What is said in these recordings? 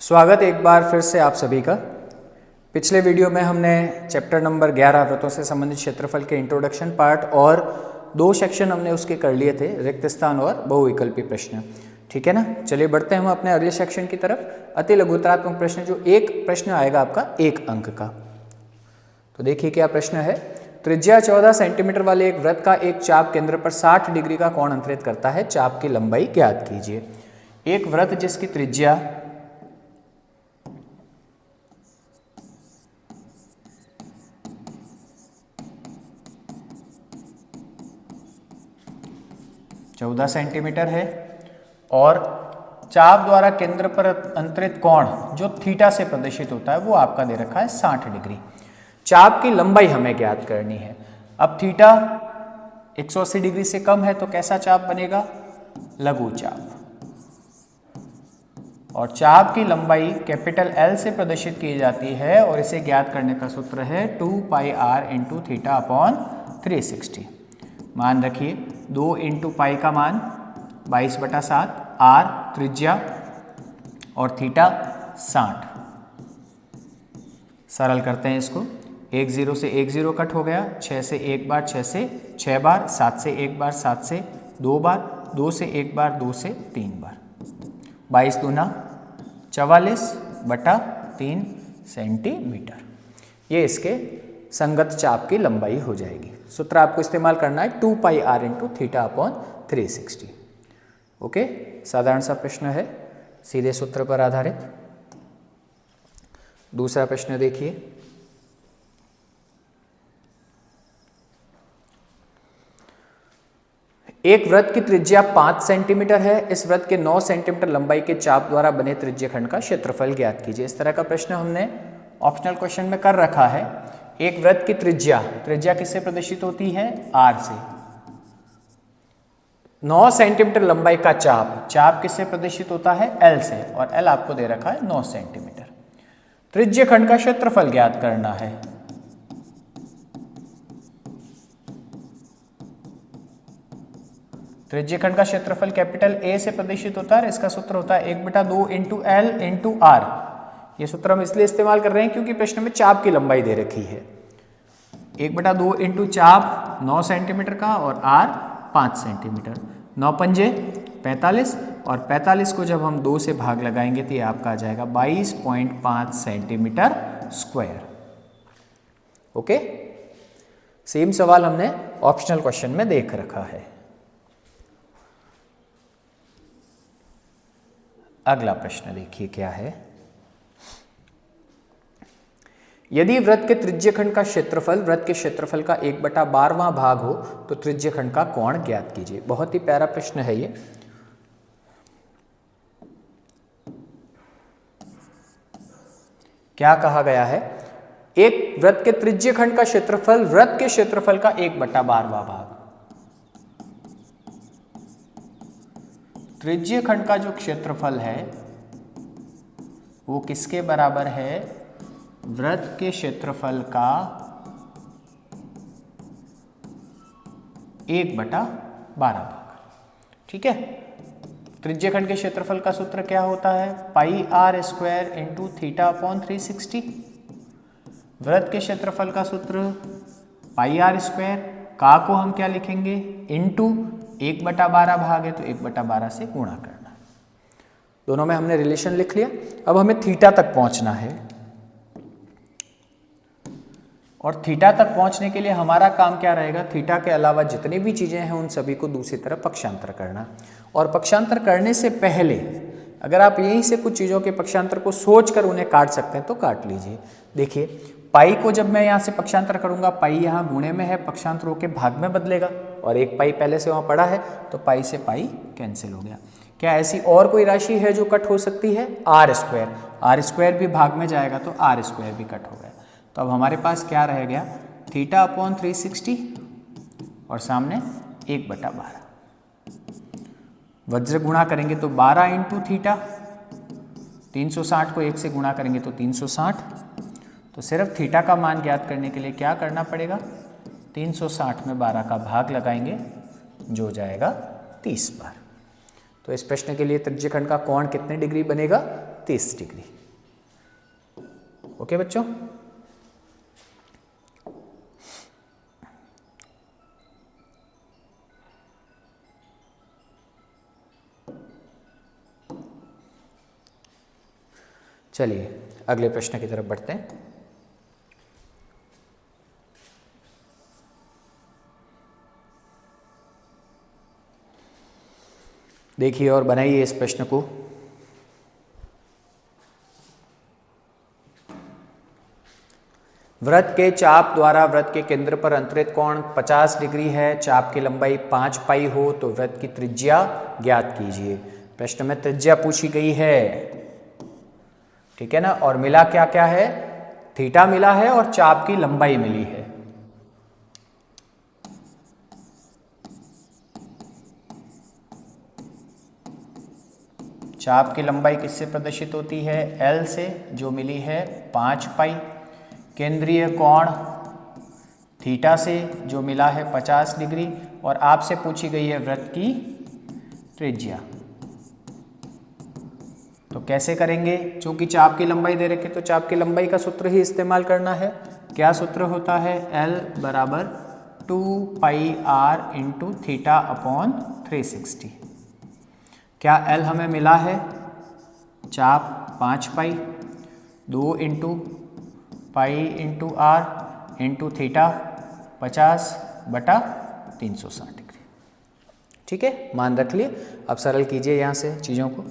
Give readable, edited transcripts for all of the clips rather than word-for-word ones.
स्वागत एक बार फिर से आप सभी का। पिछले वीडियो में हमने चैप्टर नंबर 11 वृत्तों से संबंधित क्षेत्रफल के इंट्रोडक्शन पार्ट और 2 सेक्शन हमने उसके कर लिए थे, रिक्त स्थान और बहुविकल्पी प्रश्न। ठीक है ना। चलिए बढ़ते हैं हम अपने अगले सेक्शन की तरफ। अति लघुत्तरात्मक प्रश्न, जो एक प्रश्न आएगा आपका 1 अंक का। तो देखिए क्या प्रश्न है। त्रिज्या 14 सेंटीमीटर वाले एक वृत्त का एक चाप केंद्र पर 60 डिग्री का कोण अंतरित करता है। चाप की लंबाई ज्ञात कीजिए। एक वृत्त जिसकी त्रिज्या 14 सेंटीमीटर है और चाप द्वारा केंद्र पर अंतरित कोण जो थीटा से प्रदर्शित होता है वो आपका दे रखा है 60 डिग्री। चाप की लंबाई हमें ज्ञात करनी है। अब थीटा 180 डिग्री से कम है तो कैसा चाप बनेगा? लघु चाप। और चाप की लंबाई कैपिटल L से प्रदर्शित की जाती है और इसे ज्ञात करने का सूत्र है 2 पाई r इंटू थीटा अपॉन 360। मान रखिए 2 इंटू पाई का मान 22/7, r त्रिज्या और थीटा 60। सरल करते हैं इसको। 1 0 से 1 0 कट हो गया, 6 से 1 बार, 6 से 6 बार, 7 से 1 बार, 7 से 2 बार, 2 से 1 बार, 2 से 3 बार। 22 दूना 44/3 सेंटीमीटर। ये इसके संगत चाप की लंबाई हो जाएगी। सूत्र आपको इस्तेमाल करना है 2 पाई r into theta upon 360। Okay, साधारण सा प्रश्न है, सीधे सूत्र पर आधारित। दूसरा प्रश्न देखिए। एक वृत्त की त्रिज्या 5 सेंटीमीटर है। इस वृत्त के 9 सेंटीमीटर लंबाई के चाप द्वारा बने त्रिज्यखंड का क्षेत्रफल ज्ञात कीजिए। इस तरह का प्रश्न हमने ऑप्शनल क्वेश्चन में कर रखा है। एक वृत्त की त्रिज्या किससे प्रदर्शित होती है? r से। 9 सेंटीमीटर लंबाई का चाप किससे प्रदर्शित होता है? L से। और L आपको दे रखा है 9 सेंटीमीटर। त्रिज्यखंड का क्षेत्रफल ज्ञात करना है। त्रिज्यखंड का क्षेत्रफल कैपिटल A से प्रदर्शित होता है। इसका सूत्र होता है 1/2 इंटू L इंटू R। ये सूत्र हम इसलिए इस्तेमाल कर रहे हैं क्योंकि प्रश्न में चाप की लंबाई दे रखी है। 1/2 इंटू चाप 9 सेंटीमीटर का और R 5 सेंटीमीटर। 9 पंजे 45 और 45 को जब हम 2 से भाग लगाएंगे तो ये आपका आ जाएगा 22.5 सेंटीमीटर स्क्वायर। ओके, सेम सवाल हमने ऑप्शनल क्वेश्चन में देख रखा है। अगला प्रश्न देखिए क्या है। यदि वृत्त के त्रिज्यखंड का क्षेत्रफल वृत्त के क्षेत्रफल का 1/12वां भाग हो तो त्रिज्यखंड का कोण ज्ञात कीजिए। बहुत ही प्यारा प्रश्न है ये। क्या कहा गया है? एक वृत्त के त्रिज्यखंड का क्षेत्रफल वृत्त के क्षेत्रफल का 1/12वां भाग। त्रिज्यखंड का जो क्षेत्रफल है वो किसके बराबर है? वृत्त के क्षेत्रफल का 1/12 भाग। ठीक है। त्रिज्यखंड के क्षेत्रफल का सूत्र क्या होता है? पाई r square into theta upon 360। वृत्त के क्षेत्रफल का सूत्र पाई r स्क्वायर, का को हम क्या लिखेंगे? इंटू 1/12 भाग है तो 1/12 से गुणा करना। दोनों में हमने रिलेशन लिख लिया। अब हमें थीटा तक पहुंचना है और थीटा तक पहुंचने के लिए हमारा काम क्या रहेगा? थीटा के अलावा जितनी भी चीजें हैं उन सभी को दूसरी तरफ पक्षांतर करना। और पक्षांतर करने से पहले अगर आप यहीं से कुछ चीजों के पक्षांतर को सोचकर उन्हें काट सकते हैं तो काट लीजिए। देखिए, पाई को जब मैं यहाँ से पक्षांतर करूंगा, पाई यहाँ गुणे में है, पक्षांतर होकर भाग में बदलेगा और एक पाई पहले से वहां पड़ा है तो पाई से पाई कैंसिल हो गया। क्या ऐसी और कोई राशि है जो कट हो सकती है? r स्क्वायर भी भाग में जाएगा तो r स्क्वायर भी कट हो गया। तो अब हमारे पास क्या रह गया? थीटा अपॉन 360 और सामने 1/12। वज्र गुणा करेंगे तो 12 इंटू थीटा, 360 को 1 से गुणा करेंगे तो 360। तो सिर्फ थीटा का मान ज्ञात करने के लिए क्या करना पड़ेगा? 360 में 12 का भाग लगाएंगे जो जाएगा 30 बार। तो इस प्रश्न के लिए त्रिज्यखंड का कोण कितने डिग्री बनेगा? 30 डिग्री। ओके बच्चों, चलिए अगले प्रश्न की तरफ बढ़ते हैं। देखिए और बनाइए इस प्रश्न को। वृत्त के चाप द्वारा वृत्त के केंद्र पर अंतरित कोण 50 डिग्री है, चाप की लंबाई 5 पाई हो तो वृत्त की त्रिज्या ज्ञात कीजिए। प्रश्न में त्रिज्या पूछी गई है, ठीक है ना, और मिला क्या क्या है, थीटा मिला है और चाप की लंबाई मिली है। चाप की लंबाई किससे प्रदर्शित होती है, L से, जो मिली है 5 पाई। केंद्रीय कोण थीटा से, जो मिला है 50 डिग्री, और आपसे पूछी गई है वृत्त की त्रिज्या। तो कैसे करेंगे, चूंकि चाप की लंबाई दे रखी तो चाप की लंबाई का सूत्र ही इस्तेमाल करना है। क्या सूत्र होता है, L बराबर 2 पाई r इंटू थीटा अपॉन 360। क्या L हमें मिला है, चाप 5 पाई, 2 into pi into r into theta 50/360 degree. ठीक है, मान रख लिए। अब सरल कीजिए यहाँ से चीज़ों को।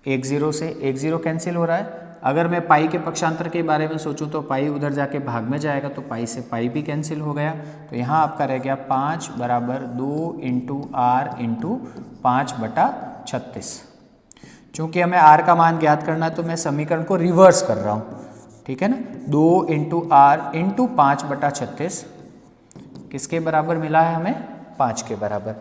1 0 से 1 0 कैंसिल हो रहा है। अगर मैं पाई के पक्षांतर के बारे में सोचूं तो पाई उधर जाके भाग में जाएगा, तो पाई से पाई भी कैंसिल हो गया। तो यहाँ आपका रह गया 5 बराबर 2 इंटू आर इंटू 5/36। चूँकि हमें आर का मान ज्ञात करना है तो मैं समीकरण को रिवर्स कर रहा हूँ, ठीक है ना। 2 इंटू आर इंटू 5/36 किसके बराबर मिला है हमें, 5 के बराबर।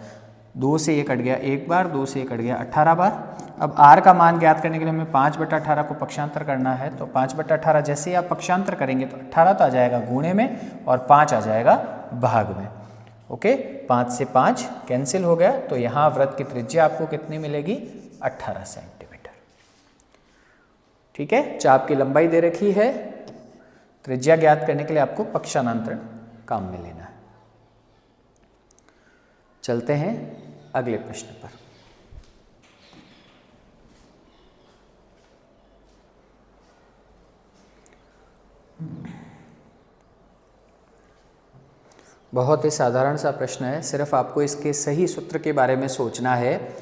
2 से ये कट गया एक बार, 2 से ये कट गया 18 बार। अब r का मान ज्ञात करने के लिए हमें 5/18 को पक्षांतर करना है। तो 5/18 जैसे ही आप पक्षांतर करेंगे तो 18 तो आ जाएगा गुणे में और 5 आ जाएगा भाग में। ओके, 5 से 5 कैंसिल हो गया। तो यहाँ वृत्त की त्रिज्या आपको कितनी मिलेगी, 18 सेंटीमीटर। ठीक है, चाप की लंबाई दे रखी है, त्रिज्या ज्ञात करने के लिए आपको पक्षांतरण काम में लेना है। चलते हैं अगले प्रश्न पर। बहुत ही साधारण सा प्रश्न है, सिर्फ आपको इसके सही सूत्र के बारे में सोचना है।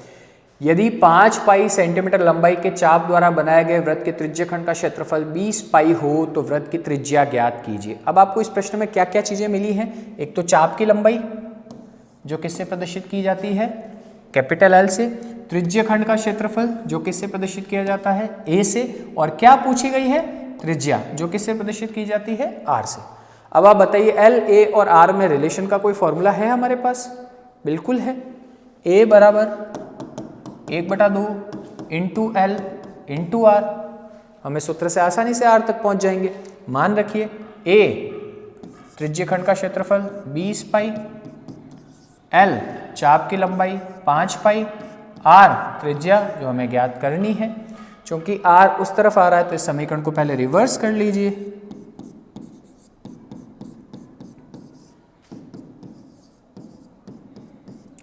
यदि 5 पाई सेंटीमीटर लंबाई के चाप द्वारा बनाए गए वृत्त के त्रिज्यखंड का क्षेत्रफल 20 पाई हो तो वृत्त की त्रिज्या ज्ञात कीजिए। अब आपको इस प्रश्न में क्या क्या चीजें मिली हैं, एक तो चाप की लंबाई जो किससे प्रदर्शित की जाती है, कैपिटल L से, त्रिज्यखंड का क्षेत्रफल जो किससे प्रदर्शित किया जाता है, A से, और क्या पूछी गई है, त्रिज्या जो किससे प्रदर्शित की जाती है, R से। अब आप बताइए L, A और R में रिलेशन का कोई फॉर्मूला है हमारे पास, बिल्कुल है। A बराबर 1/2 इंटू L इंटू R। हमें सूत्र से आसानी से R तक पहुंच जाएंगे। मान रखिए A त्रिज्यखंड का क्षेत्रफल 20 पाई, L चाप की लंबाई 5 पाई, R त्रिज्या जो हमें ज्ञात करनी है। चूंकि R उस तरफ आ रहा है तो इस समीकरण को पहले रिवर्स कर लीजिए।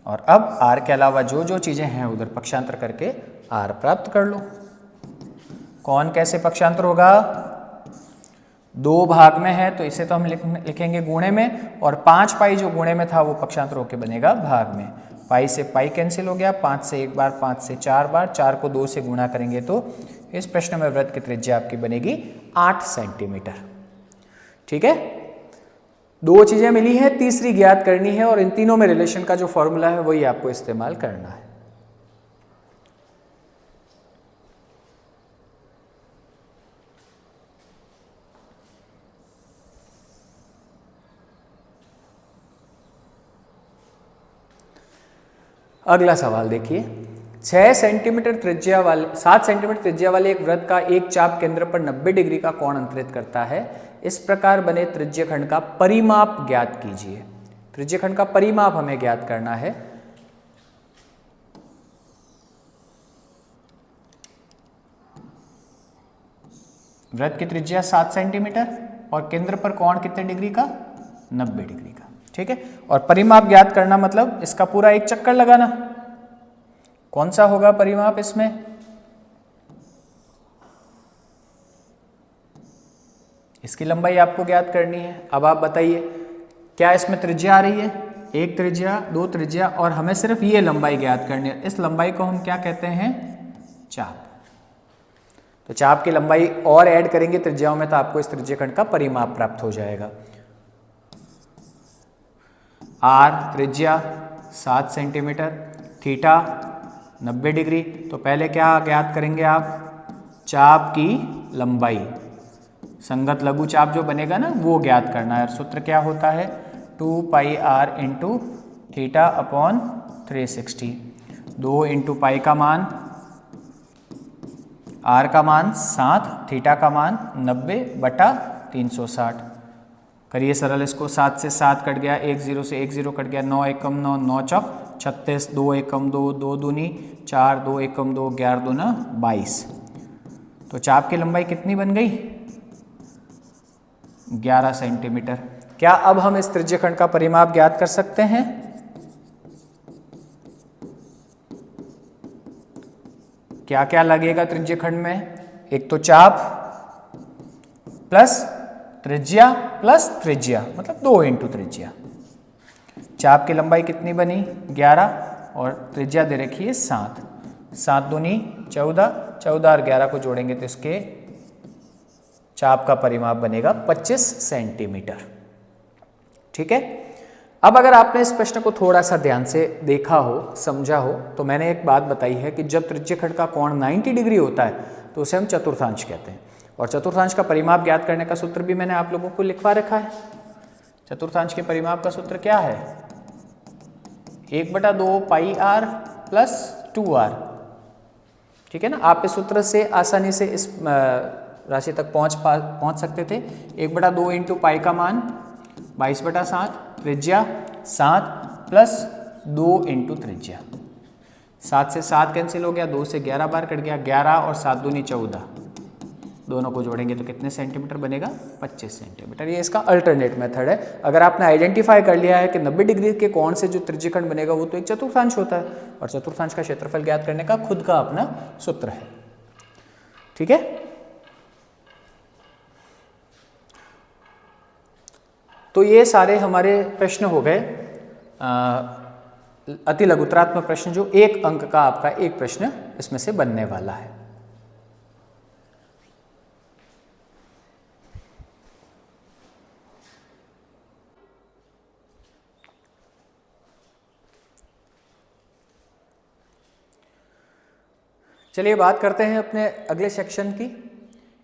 और अब R के अलावा जो जो चीजें हैं उधर पक्षांतर करके R प्राप्त कर लो। कौन कैसे पक्षांतर होगा, 2 भाग में है तो इसे तो हम लिखेंगे गुणे में, और 5 पाई जो गुणे में था वो पक्षांतर होके बनेगा भाग में। पाई से पाई कैंसिल हो गया, 5 से एक बार, 5 से 4 बार, 4 को 2 से गुणा करेंगे तो इस प्रश्न में वृत्त की त्रिज्या आपकी बनेगी 8 सेंटीमीटर। ठीक है, 2 चीजें मिली है, तीसरी ज्ञात करनी है, और इन तीनों में रिलेशन का जो फॉर्मूला है वही आपको इस्तेमाल करना है। अगला सवाल देखिए, 7 सेंटीमीटर त्रिज्या वाले एक वृत्त का एक चाप केंद्र पर 90 डिग्री का कोण अंतरित करता है। इस प्रकार बने त्रिज्यखंड का परिमाप ज्ञात कीजिए। त्रिज्यखंड का परिमाप हमें ज्ञात करना है। वृत्त की त्रिज्या 7 सेंटीमीटर और केंद्र पर कोण कितने डिग्री का, 90 डिग्री का। ठीक है, और परिमाप ज्ञात करना मतलब इसका पूरा एक चक्कर लगाना। कौन सा होगा परिमाप इसमें, इसकी लंबाई आपको ज्ञात करनी है। अब आप बताइए क्या इसमें त्रिज्या आ रही है, एक त्रिज्या, दो त्रिज्या, और हमें सिर्फ ये लंबाई ज्ञात करनी है। इस लंबाई को हम क्या कहते हैं, चाप। तो चाप की लंबाई और ऐड करेंगे त्रिज्याओं में तो आपको इस त्रिज्यखंड का परिमाप प्राप्त हो जाएगा। आर त्रिज्या 7 सेंटीमीटर, थीटा 90 डिग्री। तो पहले क्या ज्ञात करेंगे आप, चाप की लंबाई, संगत लघु चाप जो बनेगा ना वो ज्ञात करना है। सूत्र क्या होता है, 2 pi R into theta upon 360। 2 into pi का मान, आर का मान 7, थीटा का मान 90/360। करिए सरल इसको, 7 से 7 कट गया, 1 0 से 1 0 कट गया, 9 एकम 9, 9 चौक 36, 2 एकम 2, 2 दूनी 4, 2 एकम 2, 11 दूना 22। तो चाप की लंबाई कितनी बन गई, 11 सेंटीमीटर। क्या अब हम इस त्रिज्यखंड का परिमाप ज्ञात कर सकते हैं, क्या क्या लगेगा त्रिज्यखंड में, एक तो चाप प्लस त्रिज्या प्लस त्रिज्या, मतलब 2 इंटू त्रिज्या। चाप की लंबाई कितनी बनी, 11, और त्रिज्या दे रखी है 7, 7 दूनी 14, 14 और 11 को जोड़ेंगे तो इसके चाप का परिमाप बनेगा 25 सेंटीमीटर। ठीक है, अब अगर आपने इस प्रश्न को थोड़ा सा ध्यान से देखा हो, समझा हो, तो मैंने एक बात बताई है कि जब त्रिज्यखंड का कोण 90 डिग्री होता है तो उसे हम चतुर्थांश कहते हैं। और चतुर्थांश का परिमाप ज्ञात करने का सूत्र भी मैंने आप लोगों को लिखवा रखा है। चतुर्थांश के परिमाप का सूत्र क्या है, 1/2 पाई आर प्लस 2r। ठीक है ना, आप इस सूत्र से आसानी से इस राशि तक पहुंच सकते थे। 1/2 इंटू पाई का मान 22/7, त्रिज्या 7 प्लस 2 इंटू त्रिज्या। 7 से 7 कैंसिल हो गया, 2 से 11 बार कट गया, 11 और 7 दूनी 14, दोनों को जोड़ेंगे तो कितने सेंटीमीटर बनेगा, 25 सेंटीमीटर। ये इसका अल्टरनेट मेथड है। अगर आपने आइडेंटिफाई कर लिया है कि 90 डिग्री के कोण से जो त्रिज्यखंड बनेगा वो तो एक चतुर्थांश होता है, और चतुर्थांश का क्षेत्रफल ज्ञात करने का खुद का अपना सूत्र है। ठीक है, तो ये सारे हमारे प्रश्न हो गए अति लघुतरात्मक प्रश्न, जो 1 अंक का आपका एक प्रश्न इसमें से बनने वाला है। चलिए बात करते हैं अपने अगले सेक्शन की।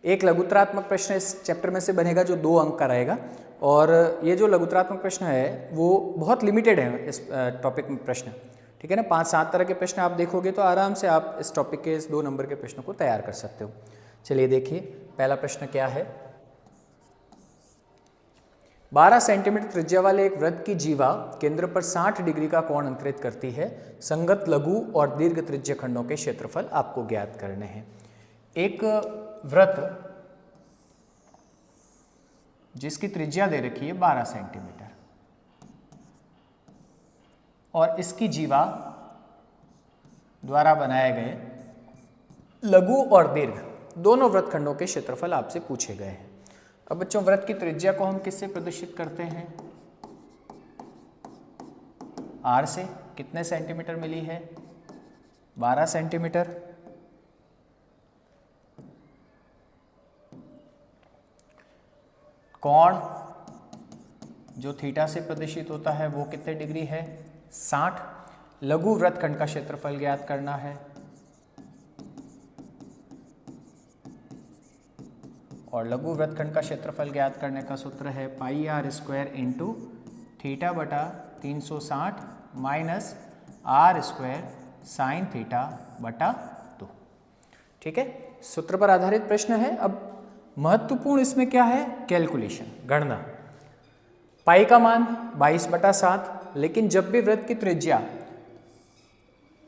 एक लघुतरात्मक प्रश्न इस चैप्टर में से बनेगा जो 2 अंक का रहेगा, और ये जो लघुतरात्मक प्रश्न है वो बहुत लिमिटेड है इस टॉपिक में प्रश्न। ठीक है ना, 5-7 तरह के प्रश्न आप देखोगे तो आराम से आप इस टॉपिक के इस 2 नंबर के प्रश्नों को तैयार कर सकते हो। चलिए देखिए पहला प्रश्न क्या है, 12 सेंटीमीटर त्रिज्या वाले एक वृत्त की जीवा केंद्र पर 60 डिग्री का कोण अंतरित करती है। संगत लघु और दीर्घ त्रिज्यखंडों के क्षेत्रफल आपको ज्ञात करने हैं। एक वृत्त जिसकी त्रिज्या दे रखी है 12 सेंटीमीटर और इसकी जीवा द्वारा बनाए गए लघु और दीर्घ दोनों वृत्तखंडों के क्षेत्रफल आपसे पूछे गए हैं। अब बच्चों वृत्त की त्रिज्या को हम किससे प्रदर्शित करते हैं, आर से। कितने सेंटीमीटर मिली है, 12 सेंटीमीटर। कोण जो थीटा से प्रदर्शित होता है वो कितने डिग्री है, 60। लघु वृत्तखंड का क्षेत्रफल ज्ञात करना है, और लघु वृत्तखंड का क्षेत्रफल ज्ञात करने का सूत्र है pi r square into theta बटा 360 minus r square sine theta बटा 2। ठीक है, सूत्र पर आधारित प्रश्न है। अब महत्वपूर्ण इसमें क्या है, कैलकुलेशन, गणना। पाई का मान 22/7, लेकिन जब भी वृत्त की त्रिज्या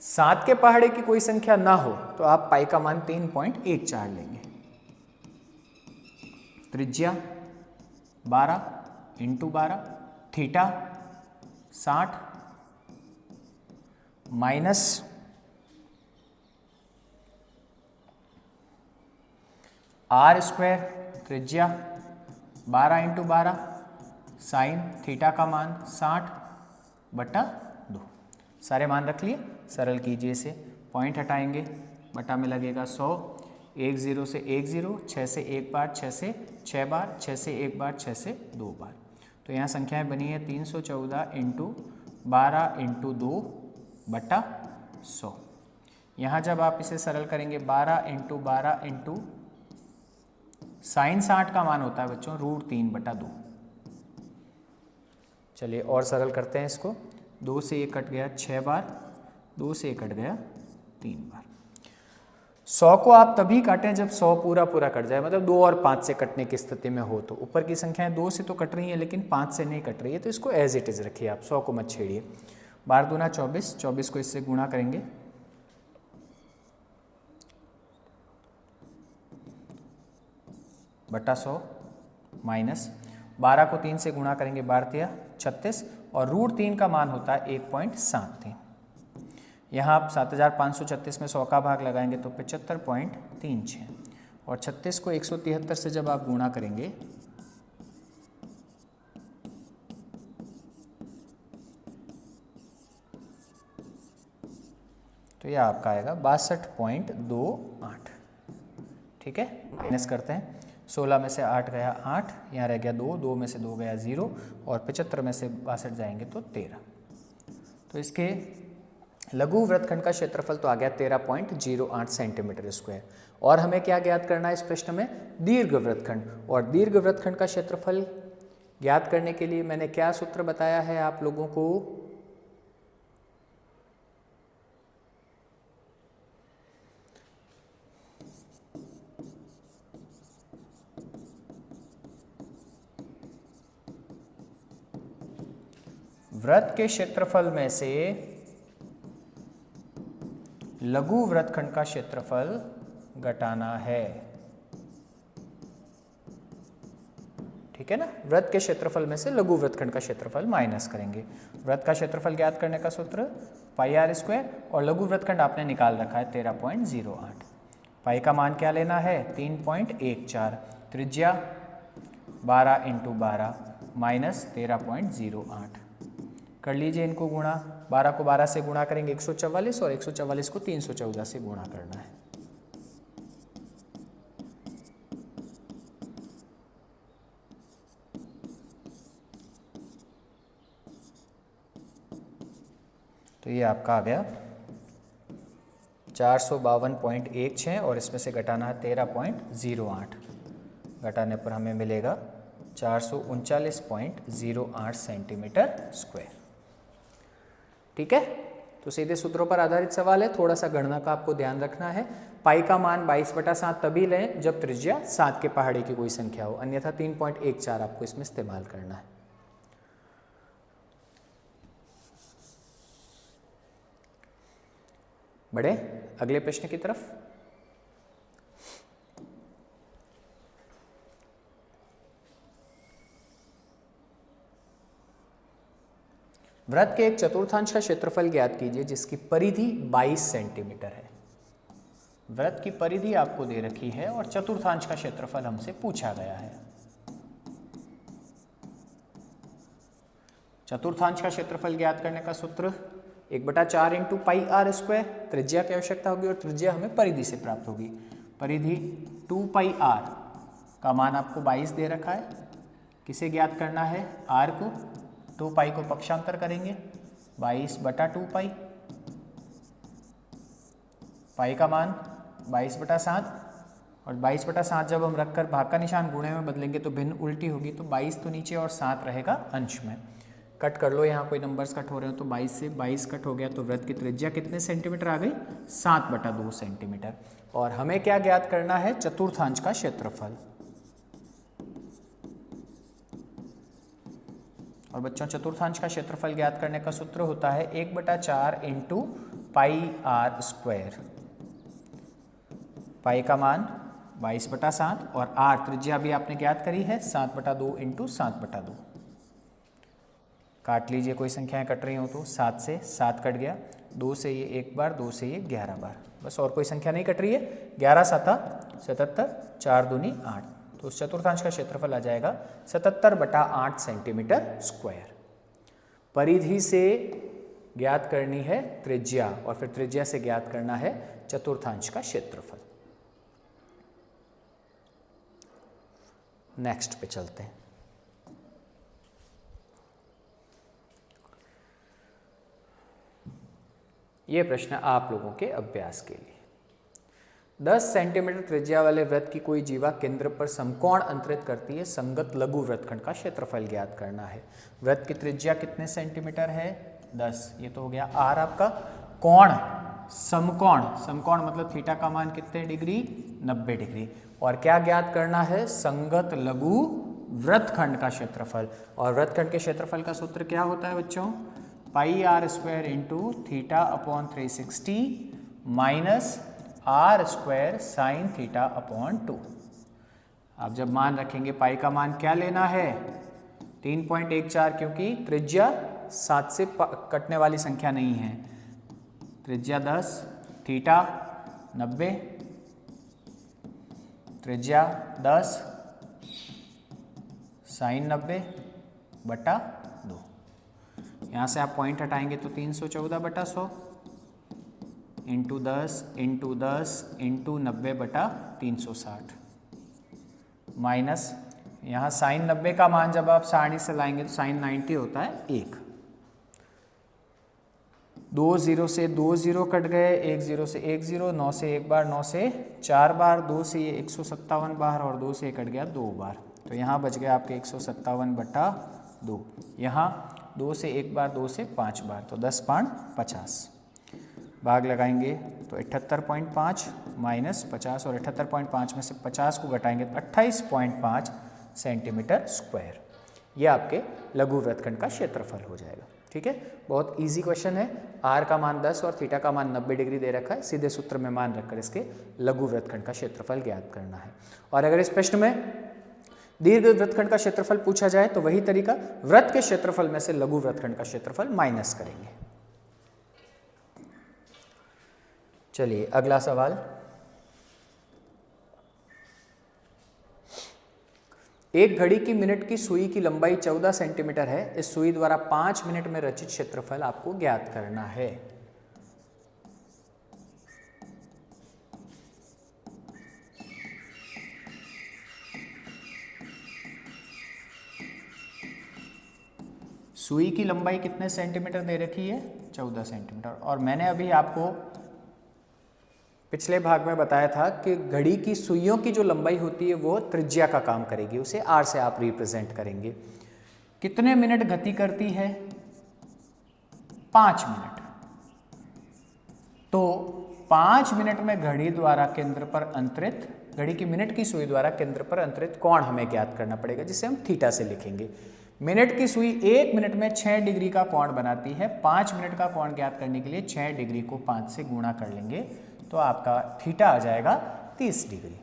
7 के पहाड़े की कोई संख्या ना हो तो आप पाई का मान 3.14 लेंगे। त्रिज्या 12 इंटू 12, थीटा 60 माइनस आर स्क्वायर, त्रिज्या 12 इंटू 12, साइन थीटा का मान 60/2। सारे मान रख लिए, सरल कीजिए इसे, पॉइंट हटाएंगे, बटा में लगेगा 100, 1 0 से 1 0, 6 से 1 बार, 6 से 6 बार, 6 से 1 बार, 6 से 2 बार। तो यहाँ संख्याएं बनी है 314 इंटू 12 इंटू 2/100। यहाँ जब आप इसे सरल करेंगे 12 इंटू 12 इंटू साइन 60 का मान होता है बच्चों √3/2। चलिए और सरल करते हैं इसको, 2 से 1 कट गया 6 बार, 2 से 1 कट गया 3 बार। 100 को आप तभी काटें जब 100 पूरा पूरा कट जाए, मतलब 2 और 5 से कटने की स्थिति में हो। तो ऊपर की संख्याएं 2 से तो कट रही हैं लेकिन 5 से नहीं कट रही है, तो इसको एज इट इज़ रखिए आप, 100 को मत छेड़िए। 12 दूना 24, 24 को इससे गुणा करेंगे, बटा 100 माइनस 12 को 3 से गुणा करेंगे, 12 36, और √3 का मान होता है 1.73। यहाँ आप 7536 में 100 का भाग लगाएंगे तो 75.36, और 36 को 173 से जब आप गुणा करेंगे तो यह आपका आएगा 62.28। ठीक है, माइनस करते हैं, 16 में से 8 गया 8, यहाँ रह गया 2, 2 में से 2 गया 0, और 75 में से 62 जाएंगे तो 13। तो इसके लघु वृत्तखंड का क्षेत्रफल तो आ गया 13.08 सेंटीमीटर स्क्वायर। और हमें क्या ज्ञात करना है इस प्रश्न में? दीर्घ वृत्तखंड। और दीर्घ वृत्तखंड का क्षेत्रफल ज्ञात करने के लिए मैंने क्या सूत्र बताया है आप लोगों को? वृत्त के क्षेत्रफल में से लघु वृत्तखंड का क्षेत्रफल घटाना है। ठीक है ना, वृत्त के क्षेत्रफल में से लघु वृत्तखंड का क्षेत्रफल माइनस करेंगे। वृत्त का क्षेत्रफल ज्ञात करने का सूत्र πr², और लघु वृत्तखंड आपने निकाल रखा है 13.08। पाई का मान क्या लेना है? 3.14, त्रिज्या 12 इंटू 12 माइनस 13.08। कर लीजिए इनको गुणा, 12 को 12 से गुणा करेंगे 144, और 144 को 314 से गुणा करना है। तो ये आपका आ गया 452.16, और इसमें से घटाना है 13.08। घटाने पर हमें मिलेगा 439.08 सेंटीमीटर स्क्वायर। ठीक है, तो सीधे सूत्रों पर आधारित सवाल है, थोड़ा सा गणना का आपको ध्यान रखना है। पाई का मान 22/7 तभी लें जब त्रिज्या 7 के पहाड़े की कोई संख्या हो, अन्यथा 3.14 आपको इसमें इस्तेमाल करना है। बढ़े अगले प्रश्न की तरफ। वृत्त के एक चतुर्थांश का क्षेत्रफल ज्ञात कीजिए जिसकी परिधि 22 सेंटीमीटर है। वृत्त की परिधि आपको दे रखी है और चतुर्थांश का क्षेत्रफल हमसे पूछा गया है। चतुर्थांश का क्षेत्रफल ज्ञात करने का सूत्र 1/4 इंटू πr²। त्रिज्या की आवश्यकता होगी और त्रिज्या हमें परिधि से प्राप्त होगी। परिधि 2πr का मान आपको 22 दे रखा है। किसे ज्ञात करना है? r को। 2π को पक्षांतर करेंगे, 22/2π। पाई का मान 22/7, और 22/7 जब हम रखकर भाग का निशान गुणे में बदलेंगे तो भिन्न उल्टी होगी, तो 22 तो नीचे और 7 रहेगा अंश में। कट कर लो, यहाँ कोई नंबर्स कट हो रहे हो तो 22 से 22 कट हो गया, तो वृत्त की त्रिज्या कितने सेंटीमीटर आ गई? 7/2 सेंटीमीटर। और हमें क्या ज्ञात करना है? चतुर्थांश का क्षेत्रफल। और बच्चों चतुर्थांश का क्षेत्रफल ज्ञात करने का सूत्र होता है 1/4 इंटू πr²। पाई का मान 22/7 और r त्रिज्या भी आपने ज्ञात करी है 7/2 इंटू 7/2। काट लीजिए, कोई संख्याएं कट रही हो तो 7 से 7 कट गया, 2 से ये 1 बार, 2 से ये 11 बार, बस और कोई संख्या नहीं कट रही है। 11 7 77, 4 दूनी 8, तो उस चतुर्थांश का क्षेत्रफल आ जाएगा 77/8 सेंटीमीटर स्क्वायर। परिधि से ज्ञात करनी है त्रिज्या और फिर त्रिज्या से ज्ञात करना है चतुर्थांश का क्षेत्रफल। नेक्स्ट पे चलते हैं। ये प्रश्न आप लोगों के अभ्यास के लिए। 10 सेंटीमीटर त्रिज्या वाले वृत्त की कोई जीवा केंद्र पर समकोण अंतरित करती है, संगत लघु वृत्तखंड का क्षेत्रफल ज्ञात करना है। वृत्त की त्रिज्या कितने सेंटीमीटर है? 10। ये तो हो गया r आपका। कोण समकोण, समकोण मतलब थीटा का मान कितने डिग्री? 90 डिग्री। और क्या ज्ञात करना है? संगत लघु वृत्तखंड का क्षेत्रफल। और वृत्तखंड के क्षेत्रफल का सूत्र क्या होता है बच्चों? Pi r square into theta upon 360 minus r square sine theta upon 2। आप जब मान रखेंगे पाई का मान क्या लेना है? 3.14, क्योंकि त्रिज्या 7 से कटने वाली संख्या नहीं है। त्रिज्या 10, थीटा 90, त्रिज्या 10 साइन 90/2। यहाँ से आप पॉइंट हटाएंगे तो 314/100 इंटू 10 इंटू 10 इंटू 90/360 माइनस यहाँ साइन 90 का मान जब आप सारणी से लाएंगे तो साइन 90 होता है 1। 2 0 से 2 0 कट गए, 1 0 से 1 0, 9 से 1 बार, 9 से 4 बार, 2 से ये 157 बार और 2 से कट गया 2 बार, तो यहाँ बच गया आपके 157/2। यहाँ 2 से 1 बार, 2 से 5 बार, तो 10 5 50। भाग लगाएंगे तो 78.5 माइनस 50 और 78.5 में से 50 को घटाएंगे तो 28.5 सेंटीमीटर स्क्वायर। ये आपके लघु वृत्तखंड का क्षेत्रफल हो जाएगा। ठीक है, बहुत इजी क्वेश्चन है। r का मान 10 और थीटा का मान 90 डिग्री दे रखा है, सीधे सूत्र में मान रखकर इसके लघु वृत्तखंड का क्षेत्रफल ज्ञात करना है। और अगर इस प्रश्न में दीर्घ वृत्तखंड का क्षेत्रफल पूछा जाए तो वही तरीका, वृत्त के क्षेत्रफल में से लघु वृत्तखंड का क्षेत्रफल माइनस करेंगे। चलिए अगला सवाल। एक घड़ी की मिनट की सुई की लंबाई 14 सेंटीमीटर है। इस सुई द्वारा 5 मिनट में रचित क्षेत्रफल आपको ज्ञात करना है। सुई की लंबाई कितने सेंटीमीटर दे रखी है? 14 सेंटीमीटर। और मैंने अभी आपको पिछले भाग में बताया था कि घड़ी की सुइयों की जो लंबाई होती है वो त्रिज्या का काम करेगी, उसे r से आप रिप्रेजेंट करेंगे। कितने मिनट गति करती है? 5 मिनट। तो 5 मिनट में घड़ी द्वारा केंद्र पर अंतरित, घड़ी की मिनट की सुई द्वारा केंद्र पर अंतरित कोण हमें ज्ञात करना पड़ेगा, जिसे हम थीटा से लिखेंगे। मिनट की सुई 1 मिनट में 6 डिग्री का कोण बनाती है। 5 मिनट का कोण ज्ञात करने के लिए 6 डिग्री को 5 से गुणा कर लेंगे तो आपका थीटा आ जाएगा 30 डिग्री।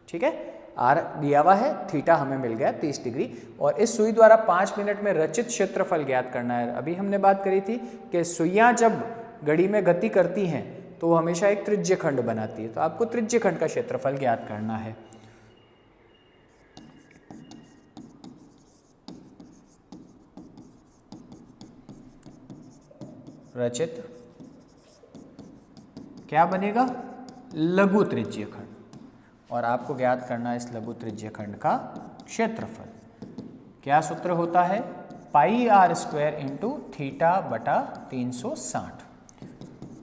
ठीक है, r दिया हुआ है, थीटा हमें मिल गया 30 डिग्री। और इस सुई द्वारा 5 मिनट में रचित क्षेत्रफल ज्ञात करना है। अभी हमने बात करी थी कि सुइयां जब घड़ी में गति करती हैं तो वो हमेशा एक त्रिज्य खंड बनाती है, तो आपको त्रिज्य खंड का क्षेत्रफल ज्ञात करना है। रचित क्या बनेगा? लघु त्रिज्य खंड। और आपको ज्ञात करना है इस लघु त्रिज्य खंड का क्षेत्रफल। क्या सूत्र होता है? Pi r square into थीटा/360।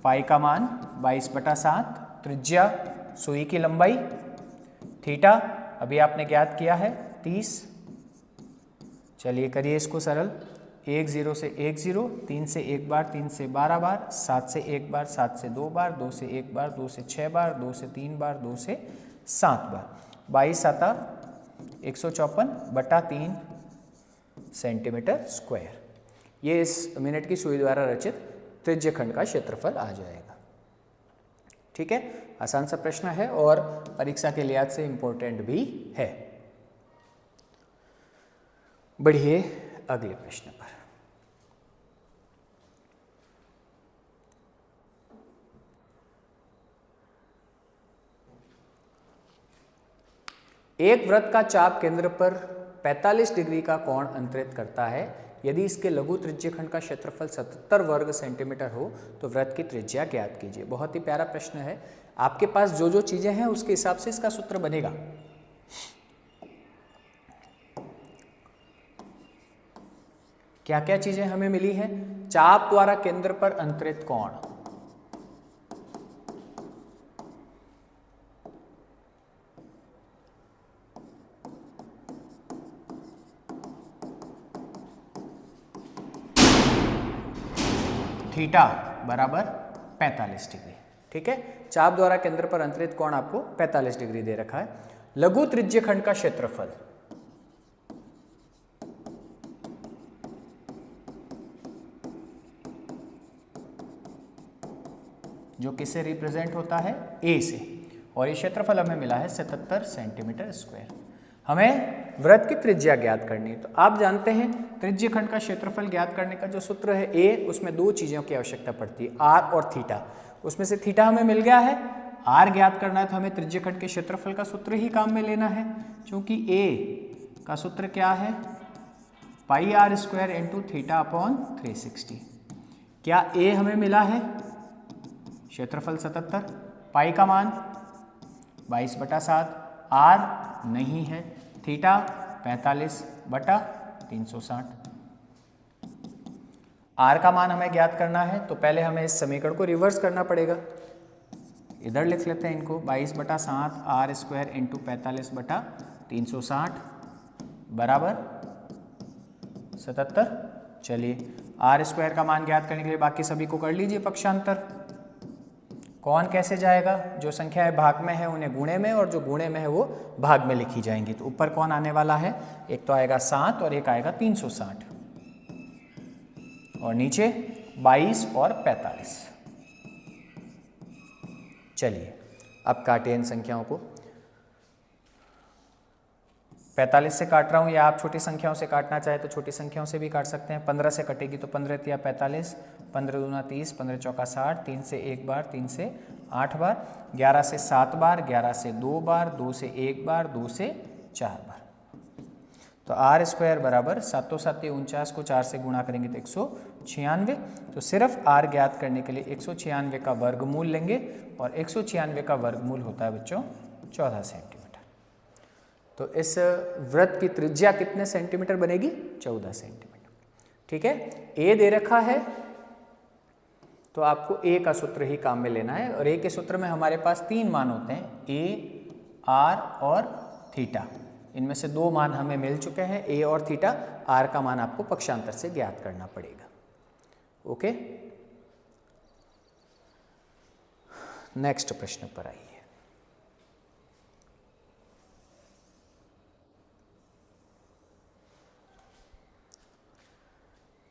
पाई का मान 22/7, त्रिज्या सुई की लंबाई, थीटा अभी आपने ज्ञात किया है 30। चलिए करिए इसको सरल। 1 0 से 1 0, 3 से 1 बार, 3 से 12 बार, 7 से 1 बार, 7 से 2 बार, 2 से 1 बार, 2 से 6 बार, 2 से 3 बार, 2 से 7 बार। 22 7 154/3 सेंटीमीटर स्क्वायर। ये इस मिनट की सुई द्वारा रचित त्रिज्य खंड का क्षेत्रफल आ जाएगा। ठीक है, आसान सा प्रश्न है और परीक्षा के लिहाज से इम्पोर्टेंट भी है। बढ़िए अगले प्रश्न पर। एक वृत्त का चाप केंद्र पर 45 डिग्री का कोण अंतरित करता है। यदि इसके लघु त्रिज्यखंड का क्षेत्रफल 77 वर्ग सेंटीमीटर हो तो वृत्त की त्रिज्या ज्ञात कीजिए। बहुत ही प्यारा प्रश्न है। आपके पास जो जो चीजें हैं उसके हिसाब से इसका सूत्र बनेगा। क्या क्या चीजें हमें मिली हैं? चाप द्वारा केंद्र पर अंतरित कोण, थीटा बराबर 45 डिग्री। ठीक है, चाप द्वारा केंद्र पर अंतरित कोण आपको 45 डिग्री दे रखा है। लघु त्रिज्यखंड का क्षेत्रफल, जो किससे रिप्रेजेंट होता है? ए से, और ये क्षेत्रफल हमें मिला है 77 सेंटीमीटर स्क्वायर। हमें वृत्त की त्रिज्या ज्ञात करनी है। तो आप जानते हैं त्रिज्यखंड का क्षेत्रफल ज्ञात करने का जो सूत्र है ए, उसमें दो चीज़ों की आवश्यकता पड़ती है, आर और थीटा। उसमें से थीटा हमें मिल गया है, आर ज्ञात करना है तो हमें त्रिज्यखंड के क्षेत्रफल का सूत्र ही काम में लेना है। क्योंकि ए का सूत्र क्या है? Pi r square into theta upon 360। क्या ए हमें मिला है? क्षेत्रफल 77, पाई का मान 22/7, आर नहीं है, थीटा 45/360। आर का मान हमें ज्ञात करना है तो पहले हमें इस समीकरण को रिवर्स करना पड़ेगा। इधर लिख लेते हैं इनको, 22/7 आर स्क्वायर इंटू 45/360 बराबर 77। चलिए आर स्क्वायर का मान ज्ञात करने के लिए बाकी सभी को कर लीजिए पक्षांतर। कौन कैसे जाएगा? जो संख्याएं भाग में है उन्हें गुणे में, और जो गुणे में है वो भाग में लिखी जाएंगी। तो ऊपर कौन आने वाला है? एक तो आएगा 7 और एक आएगा 360, और नीचे 22 और 45। चलिए अब काटे इन संख्याओं को। 45 से काट रहा हूँ, या आप छोटी संख्याओं से काटना चाहे तो छोटी संख्याओं से भी काट सकते हैं। 15 से कटेगी तो 15 तिया 45, 15 दूना 30, 15 चौका 60, 3 से 1 बार, 3 से 8 बार, 11 से 7 बार, 11 से 2 बार, 2 से 1 बार, 2 से 4 बार। तो आर स्क्वायर बराबर 7 7 49 को 4 से गुणा करेंगे तो 196। तो सिर्फ आर ज्ञात करने के लिए 196 का वर्गमूल लेंगे, और 196 का वर्गमूल होता है बच्चों 14 सेंटीमीटर। तो इस वृत्त की त्रिज्या कितने सेंटीमीटर बनेगी? 14 सेंटीमीटर। ठीक है, ए दे रखा है तो आपको ए का सूत्र ही काम में लेना है, और ए के सूत्र में हमारे पास 3 मान होते हैं, ए, आर और थीटा। इनमें से 2 मान हमें मिल चुके हैं, ए और थीटा। आर का मान आपको पक्षांतर से ज्ञात करना पड़ेगा। ओके, नेक्स्ट प्रश्न पर आइए।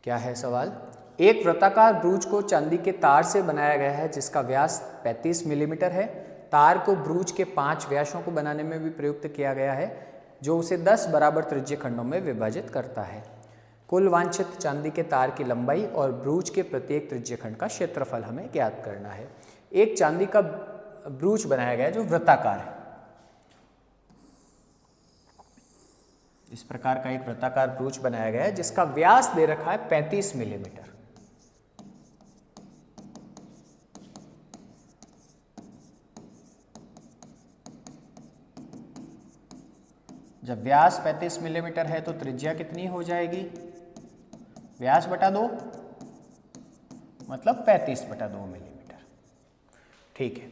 क्या है सवाल? एक वृत्ताकार ब्रूज को चांदी के तार से बनाया गया है जिसका व्यास 35 मिलीमीटर है। तार को ब्रूज के 5 व्यासों को बनाने में भी प्रयुक्त किया गया है, जो उसे 10 बराबर त्रिज्यखंडों में विभाजित करता है। कुल वांछित चांदी के तार की लंबाई और ब्रूज के प्रत्येक त्रिज्यखंड का क्षेत्रफल हमें ज्ञात करना है। एक चांदी का ब्रूज बनाया गया है जो वृत्ताकार है। इस प्रकार का एक वृत्ताकार ब्रूज बनाया गया है जिसका व्यास दे रखा है 35 मिलीमीटर। जब व्यास 35 मिलीमीटर है तो त्रिज्या कितनी हो जाएगी? व्यास बटा 2 मतलब 35/2 मिलीमीटर। ठीक है,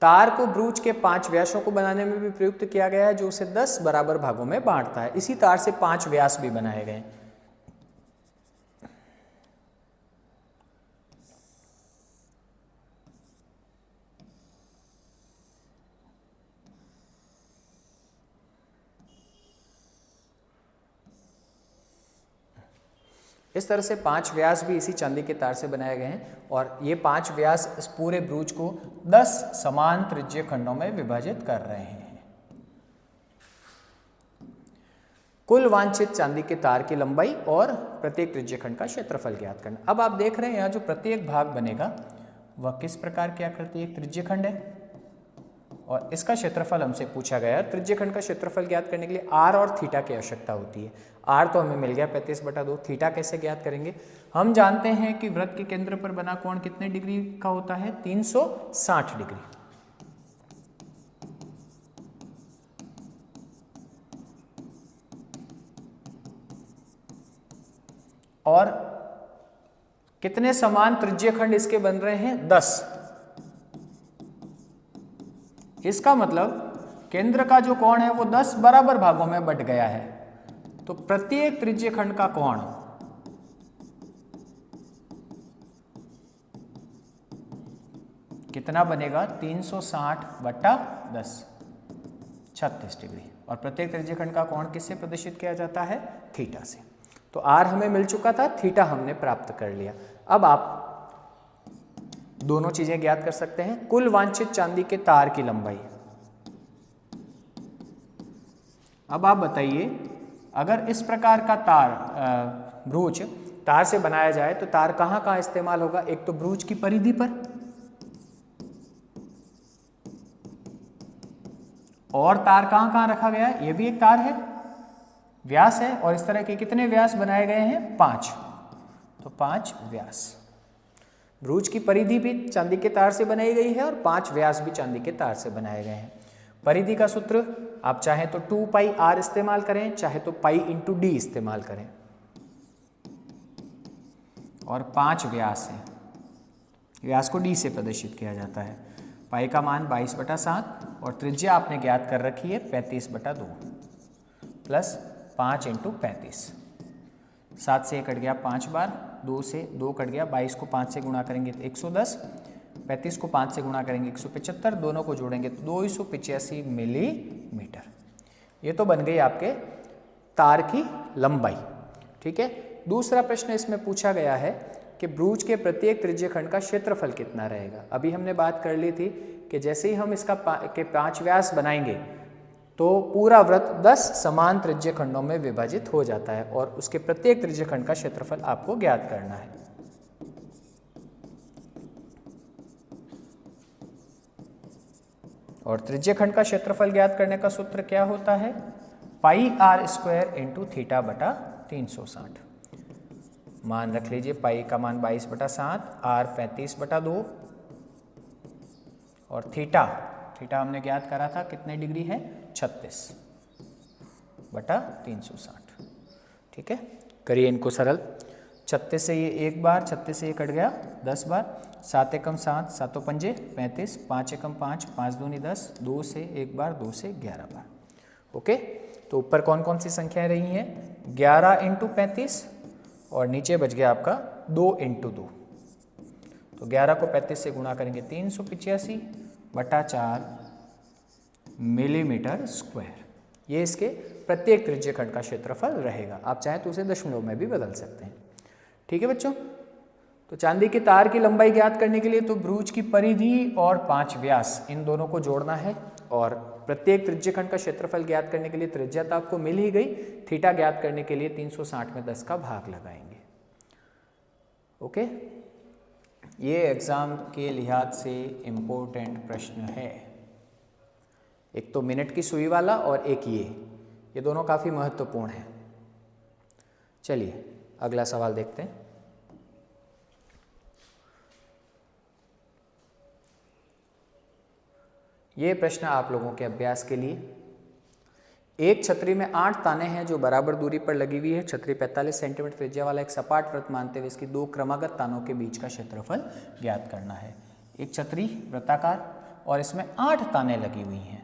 तार को ब्रूज के 5 व्यासों को बनाने में भी प्रयुक्त किया गया है, जो उसे 10 बराबर भागों में बांटता है। इसी तार से 5 व्यास भी बनाए गए। इस तरह से 5 व्यास भी इसी चांदी के तार से बनाए गए हैं और ये 5 व्यास इस पूरे ब्रूच को 10 समान त्रिज्यीय खंडों में विभाजित कर रहे हैं। कुल वांछित चांदी के तार की लंबाई और प्रत्येक त्रिज्यीय खंड का क्षेत्रफल ज्ञात करना। अब आप देख रहे हैं यहाँ जो प्रत्येक भाग बनेगा वह किस प्रकार की आकृति, एक त्रिज्यीय खंड है और इसका क्षेत्रफल हमसे पूछा गया है। त्रिज्यीय खंड का क्षेत्रफल ज्ञात करने के लिए आर और थीटा की आवश्यकता होती है। आर तो हमें मिल गया 35/2, थीटा कैसे ज्ञात करेंगे? हम जानते हैं कि वृत्त के केंद्र पर बना कोण कितने डिग्री का होता है? 360 डिग्री। और कितने समान त्रिज्यीय खंड इसके बन रहे हैं? 10। इसका मतलब केंद्र का जो कोण है वो 10 बराबर भागों में बट गया है। तो प्रत्येक त्रिज्यीय खंड का कोण कितना बनेगा? 360/10, 36 डिग्री। और प्रत्येक त्रिज्यीय खंड का कोण किससे प्रदर्शित किया जाता है? थीटा से। तो आर हमें मिल चुका था, थीटा हमने प्राप्त कर लिया। अब आप दोनों चीजें ज्ञात कर सकते हैं। कुल वांछित चांदी के तार की लंबाई। अब आप बताइए, अगर इस प्रकार का तार ब्रूच तार से बनाया जाए तो तार कहाँ कहाँ इस्तेमाल होगा? एक तो ब्रूच की परिधि पर, और तार कहाँ कहाँ रखा गया है? ये भी एक तार है, व्यास है, और इस तरह के कितने व्यास बनाए गए हैं? 5। तो 5 व्यास। ब्रूच की परिधि भी चांदी के तार से बनाई गई है और 5 व्यास भी चांदी के तार से बनाए गए हैं। परिधि का सूत्र आप चाहें तो 2πr इस्तेमाल करें, चाहे तो π × d इस्तेमाल करें। और 5 व्यास है, व्यास को d से प्रदर्शित किया जाता है। पाई का मान 22/7 और त्रिज्या आपने ज्ञात कर रखी है 35/2 प्लस 5 × 35। 7 से 1 कट गया 5 बार, 2 से 2 कट गया, 22 को 5 से गुणा करेंगे तो 110, 35 को 5 से गुणा करेंगे 175, दोनों को जोड़ेंगे तो 285 मिलीमीटर। ये तो बन गई आपके तार की लंबाई। ठीक है। दूसरा प्रश्न इसमें पूछा गया है कि ब्रूच के प्रत्येक त्रिज्यीय खंड का क्षेत्रफल कितना रहेगा। अभी हमने बात कर ली थी कि जैसे ही हम इसका 5 व्यास बनाएंगे तो पूरा वृत्त 10 समान त्रिज्यीय खंडों में विभाजित हो जाता है और उसके प्रत्येक त्रिज्यीय खंड का क्षेत्रफल आपको ज्ञात करना है। और त्रिज्यीय खंड का क्षेत्रफल ज्ञात करने का सूत्र क्या होता है? πr² × θ/360। मान रख लीजिए, पाई का मान 22/7, r 35/2 और थीटा हमने ज्ञात करा था कितने डिग्री है? 36/360। ठीक है, करिए इनको सरल। 36 से ये 1 बार, 36 से ये कट गया 10 बार, 7 एकम 7, 7 पंजे 35, 5 एकम 5, 5 दूनी 10, 2 से 1 बार, 2 से 11 बार। ओके, तो ऊपर कौन कौन सी संख्याएं रही हैं? 11 × 35 और नीचे बच गया आपका 2 × 2। तो 11 को 35 से गुणा करेंगे 385/4 मिलीमीटर स्क्वायर। ये इसके प्रत्येक त्रिज्यीय खंड का क्षेत्रफल रहेगा। आप चाहें तो उसे दशमलव में भी बदल सकते हैं। ठीक है बच्चों, तो चांदी के तार की लंबाई ज्ञात करने के लिए तो ब्रूच की परिधि और 5 व्यास इन दोनों को जोड़ना है और प्रत्येक त्रिज्यीय खंड का क्षेत्रफल ज्ञात करने के लिए त्रिज्या तो आपको मिल ही गई, थीटा ज्ञात करने के लिए 360 में 10 का भाग लगाएंगे। ओके, ये एग्जाम के लिहाज से इम्पोर्टेंट प्रश्न है। एक तो मिनट की सुई वाला और एक ये दोनों काफी महत्वपूर्ण है। चलिए अगला सवाल देखते हैं। ये प्रश्न आप लोगों के अभ्यास के लिए। एक छतरी में 8 ताने हैं जो बराबर दूरी पर लगी हुई है। छतरी 45 सेंटीमीटर त्रिज्या वाला एक सपाट वृत्त मानते हुए इसकी 2 क्रमागत तानों के बीच का क्षेत्रफल ज्ञात करना है। एक छतरी वृत्ताकार और इसमें 8 ताने लगी हुई हैं।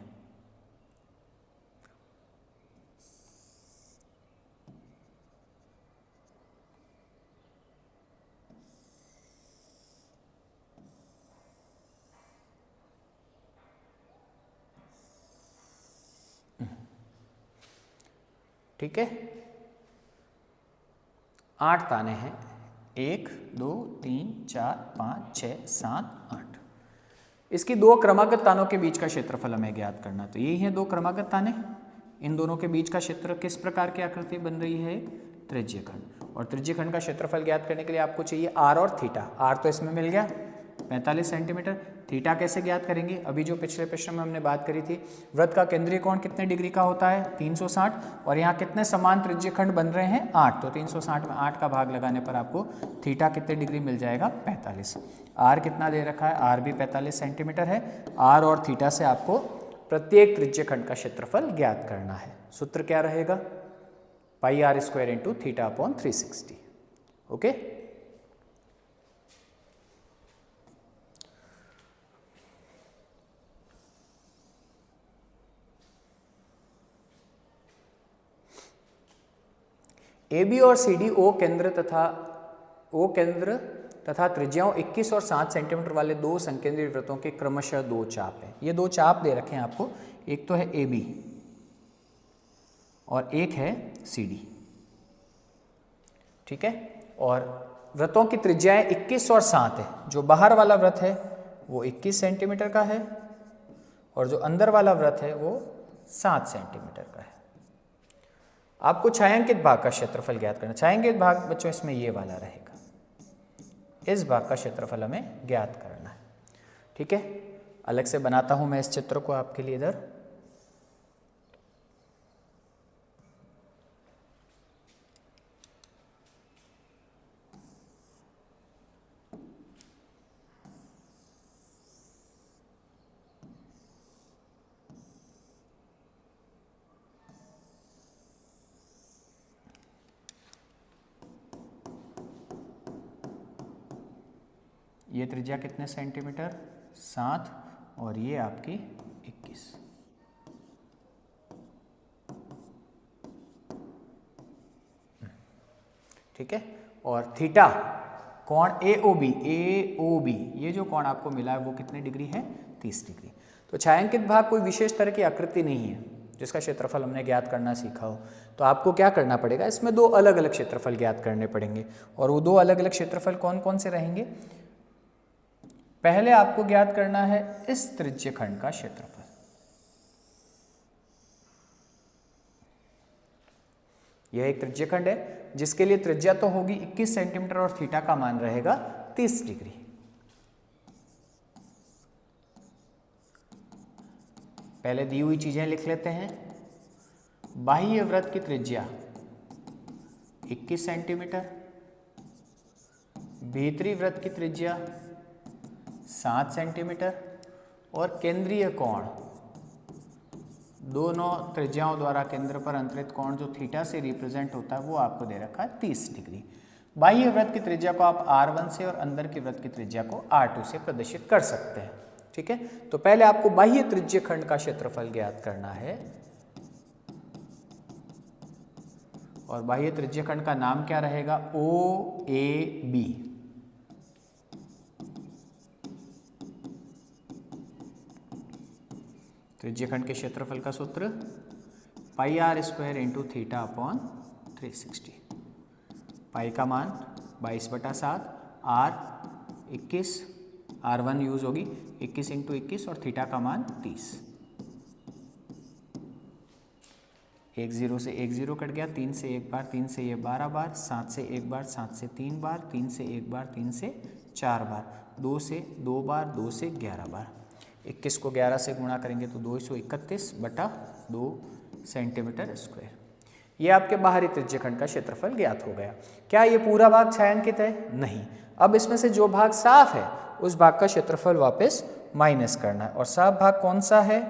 ठीक है, 8 ताने हैं, 1 2 3 4 5 6 7 8। इसकी दो क्रमागत तानों के बीच का क्षेत्रफल हमें ज्ञात करना। तो यही है दो क्रमागत ताने, इन दोनों के बीच का क्षेत्र किस प्रकार की आकृति बन रही है, त्रिज्यखंड। और त्रिज्यखंड का क्षेत्रफल ज्ञात करने के लिए आपको चाहिए आर और थीटा। आर तो इसमें मिल गया 45 सेंटीमीटर, थीटा कैसे ज्ञात करेंगे, अभी जो पिछले प्रश्न में हमने बात करी थी, वृत्त का केंद्रीय कोण कितने डिग्री का होता है 360, और यहाँ कितने समान त्रिज्यखंड बन रहे हैं 8, तो 360 में 8 का भाग लगाने पर आपको थीटा कितने डिग्री मिल जाएगा 45। आर कितना दे रखा है, आर भी 45 सेंटीमीटर है। आर और थीटा से आपको प्रत्येक त्रिज्यखंड का क्षेत्रफल ज्ञात करना है। सूत्र क्या रहेगा, pi r square into theta upon 360। Okay, A B और सी डी ओ केंद्र तथा त्रिज्याओं 21 और 7 सेंटीमीटर वाले दो संकेंद्रित वृत्तों के क्रमशः दो चाप हैं। ये दो चाप दे रखे हैं आपको, एक तो है ए बी और एक है सी डी, ठीक है। और वृत्तों की त्रिज्याएं 21 और 7 है। जो बाहर वाला वृत्त है वो 21 सेंटीमीटर का है और जो अंदर वाला वृत्त है वो 7 सेंटीमीटर का है। आपको छायांकित भाग का क्षेत्रफल ज्ञात करना। छायांकित भाग बच्चों इसमें ये वाला रहेगा, इस भाग का क्षेत्रफल हमें ज्ञात करना है, ठीक है। अलग से बनाता हूं मैं इस चित्र को आपके लिए इधर। ये त्रिज्या कितने सेंटीमीटर 7 और ये आपकी 21, ठीक है। और थीटा कोण ए ओ बी, ये जो कोण आपको मिला है वो कितने डिग्री है 30 डिग्री। तो छायांकित भाग कोई विशेष तरह की आकृति नहीं है जिसका क्षेत्रफल हमने ज्ञात करना सीखा हो। तो आपको क्या करना पड़ेगा, इसमें दो अलग अलग क्षेत्रफल ज्ञात करने पड़ेंगे। और वो दो अलग अलग क्षेत्रफल कौन कौन से रहेंगे, पहले आपको ज्ञात करना है इस त्रिज्यखंड का क्षेत्रफल। यह एक त्रिज्यखंड है जिसके लिए त्रिज्या तो होगी 21 सेंटीमीटर और थीटा का मान रहेगा 30 डिग्री। पहले दी हुई चीजें लिख लेते हैं। बाह्य वृत्त की त्रिज्या 21 सेंटीमीटर, भीतरी वृत्त की त्रिज्या 7 सेंटीमीटर और केंद्रीय कोण, दोनों त्रिज्याओं द्वारा केंद्र पर अंतरित कोण जो थीटा से रिप्रेजेंट होता है वो आपको दे रखा है 30 डिग्री। बाह्य वृत्त की त्रिज्या को आप R1 से और अंदर की वृत्त की त्रिज्या को R2 से प्रदर्शित कर सकते हैं, ठीक है। तो पहले आपको बाह्य त्रिज्यखंड का क्षेत्रफल ज्ञात करना है और बाह्य त्रिज्यखंड का नाम क्या रहेगा, OAB। त्रिज्यखंड के क्षेत्रफल का सूत्र pi r square into theta upon 360। Pi का मान 22/7, आर 21, R1 यूज होगी 21 इंटू 21 और थीटा का मान 30। 1 0 से 1 0 कट गया, 3 से 1 बार, 3 से ये 12 बार, 7 से 1 बार, 7 से 3 बार, 3 से 1 बार, 3 से 4 बार, 2 से 2 बार, 2 से 11 बार। 21 को 11 से गुणा करेंगे तो 231/2 सेंटीमीटर स्क्वायर। ये आपके बाहरी त्रिज्यखंड का क्षेत्रफल ज्ञात हो गया। क्या ये पूरा भाग छायांकित है? नहीं। अब इसमें से जो भाग साफ है उस भाग का क्षेत्रफल वापस माइनस करना है। और साफ भाग कौन सा है?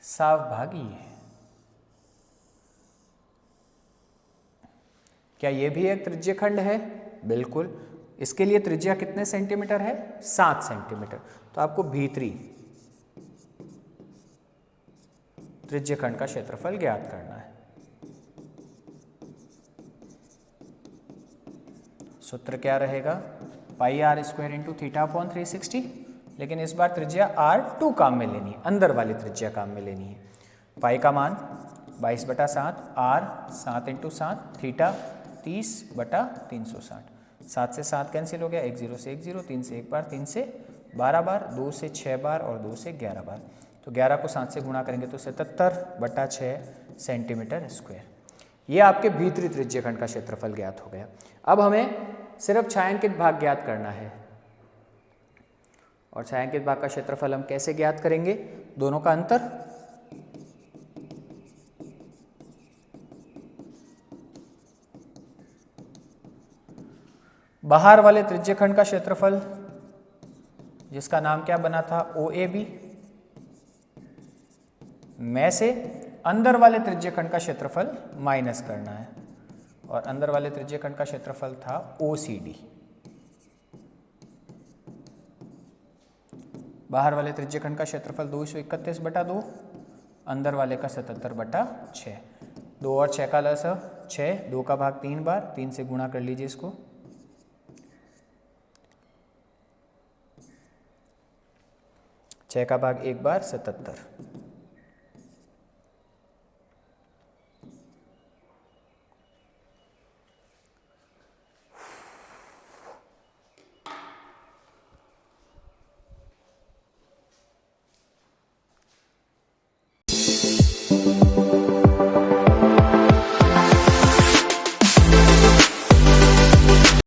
साफ भाग ये है। क्या ये भी एक त्रिज्यखंड है? बिल्कुल। इसके लिए त्रिज्या कितने सेंटीमीटर है? 7 सेंटीमीटर। तो आपको भीतरी त्रिज्यखंड का क्षेत्रफल ज्ञात करना है। सूत्र क्या रहेगा? Pi r square into theta upon 360। लेकिन इस बार त्रिज्या R2 काम में लेनी है, अंदर वाली त्रिज्या काम में लेनी है। पाई का मान 22/7, R 7 इंटू 7, थीटा 30/360। 7 से 7 कैंसिल हो गया, 1 0 से 1 0, 3 से 1 बार, 3 से 12 बार, 2 से 6 बार और 2 से 11 बार। तो 11 को 7 से गुणा करेंगे तो 77/6 सेंटीमीटर स्क्वायर। ये आपके भीतरी त्रिज्यखंड का क्षेत्रफल ज्ञात हो गया। अब हमें सिर्फ छायांकित भाग ज्ञात करना है। और छायांकित भाग का क्षेत्रफल हम कैसे ज्ञात करेंगे? दोनों का अंतर, बाहर वाले त्रिज्यखंड का क्षेत्रफल जिसका नाम क्या बना था, OAB, में से अंदर वाले त्रिज्यखंड का क्षेत्रफल माइनस करना है। और अंदर वाले त्रिज्यखंड का क्षेत्रफल था OCD। बाहर वाले त्रिज्यखंड का क्षेत्रफल 231/2, अंदर वाले का 77/6। 2 और 6 का लसा 6, 2 का भाग 3 बार, 3 से गुणा कर लीजिए इसको। 6 का भाग 1 बार 77।